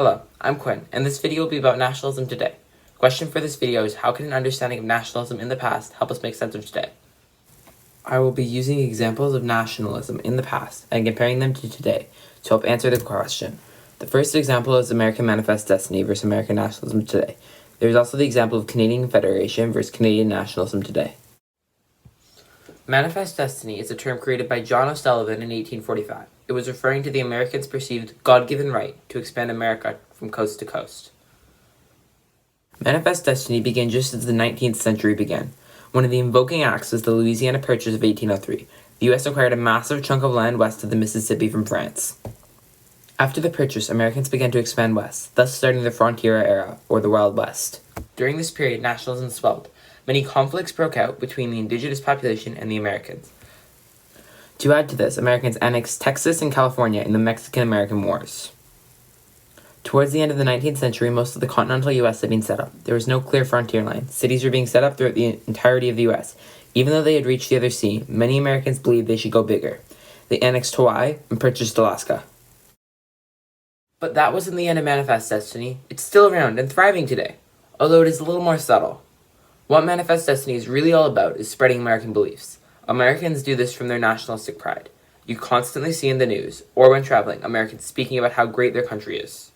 Hello, I'm Quinn, and this video will be about nationalism today. The question for this video is, how can an understanding of nationalism in the past help us make sense of today? I will be using examples of nationalism in the past and comparing them to today to help answer the question. The first example is American Manifest Destiny versus American nationalism today. There is also the example of Canadian Federation versus Canadian nationalism today. Manifest Destiny is a term created by John O'Sullivan in 1845. It was referring to the Americans' perceived God-given right to expand America from coast to coast. Manifest Destiny began just as the 19th century began. One of the invoking acts was the Louisiana Purchase of 1803. The U.S. acquired a massive chunk of land west of the Mississippi from France. After the purchase, Americans began to expand west, thus starting the frontier era, or the Wild West. During this period, nationalism swelled. Many conflicts broke out between the indigenous population and the Americans. To add to this, Americans annexed Texas and California in the Mexican-American Wars. Towards the end of the 19th century, most of the continental U.S. had been set up. There was no clear frontier line. Cities were being set up throughout the entirety of the U.S. Even though they had reached the other sea, many Americans believed they should go bigger. They annexed Hawaii and purchased Alaska. But that wasn't the end of Manifest Destiny. It's still around and thriving today, although it is a little more subtle. What Manifest Destiny is really all about is spreading American beliefs. Americans do this from their nationalistic pride. You constantly see in the news, or when traveling, Americans speaking about how great their country is.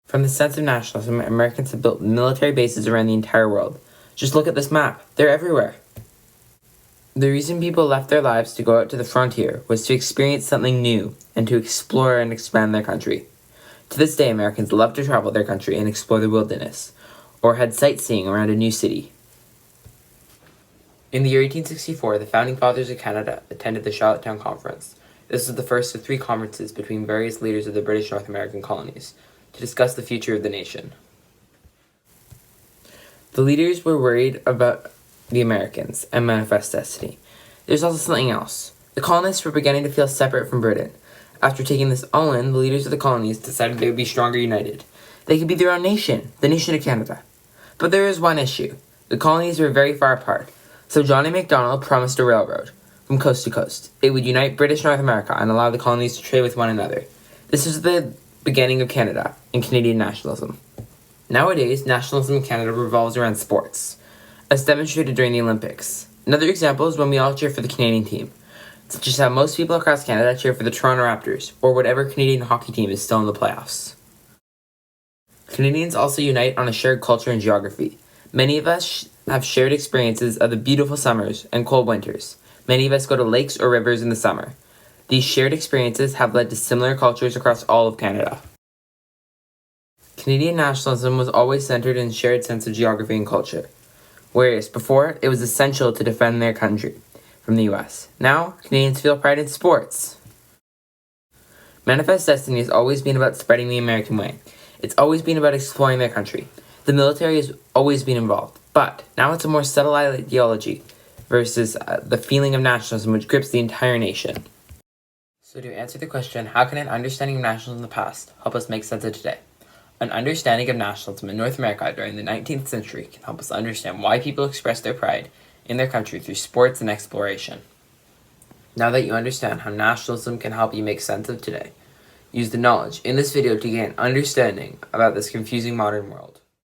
From the sense of nationalism, Americans have built military bases around the entire world. Just look at this map. They're everywhere. The reason people left their lives to go out to the frontier was to experience something new and to explore and expand their country. To this day, Americans love to travel their country and explore the wilderness, or head sightseeing around a new city. In the year 1864, the Founding Fathers of Canada attended the Charlottetown Conference. This was the first of 3 conferences between various leaders of the British North American colonies to discuss the future of the nation. The leaders were worried about the Americans and Manifest Destiny. There's also something else. The colonists were beginning to feel separate from Britain. After taking this all in, the leaders of the colonies decided they would be stronger united. They could be their own nation, the nation of Canada. But there is one issue. The colonies were very far apart. So John A. Macdonald promised a railroad from coast to coast. It would unite British North America and allow the colonies to trade with one another. This is the beginning of Canada and Canadian nationalism. Nowadays, nationalism in Canada revolves around sports, as demonstrated during the Olympics. Another example is when we all cheer for the Canadian team, such as how most people across Canada cheer for the Toronto Raptors, or whatever Canadian hockey team is still in the playoffs. Canadians also unite on a shared culture and geography. Many of us have shared experiences of the beautiful summers and cold winters. Many of us go to lakes or rivers in the summer. These shared experiences have led to similar cultures across all of Canada. Canadian nationalism was always centered in a shared sense of geography and culture, whereas before it was essential to defend their country from the U.S. Now, Canadians feel pride in sports. Manifest Destiny has always been about spreading the American way. It's always been about exploring their country. The military has always been involved, but now it's a more subtle ideology versus the feeling of nationalism which grips the entire nation. So to answer the question, how can an understanding of nationalism in the past help us make sense of today? An understanding of nationalism in North America during the 19th century can help us understand why people express their pride in their country through sports and exploration. Now that you understand how nationalism can help you make sense of today, use the knowledge in this video to gain understanding about this confusing modern world.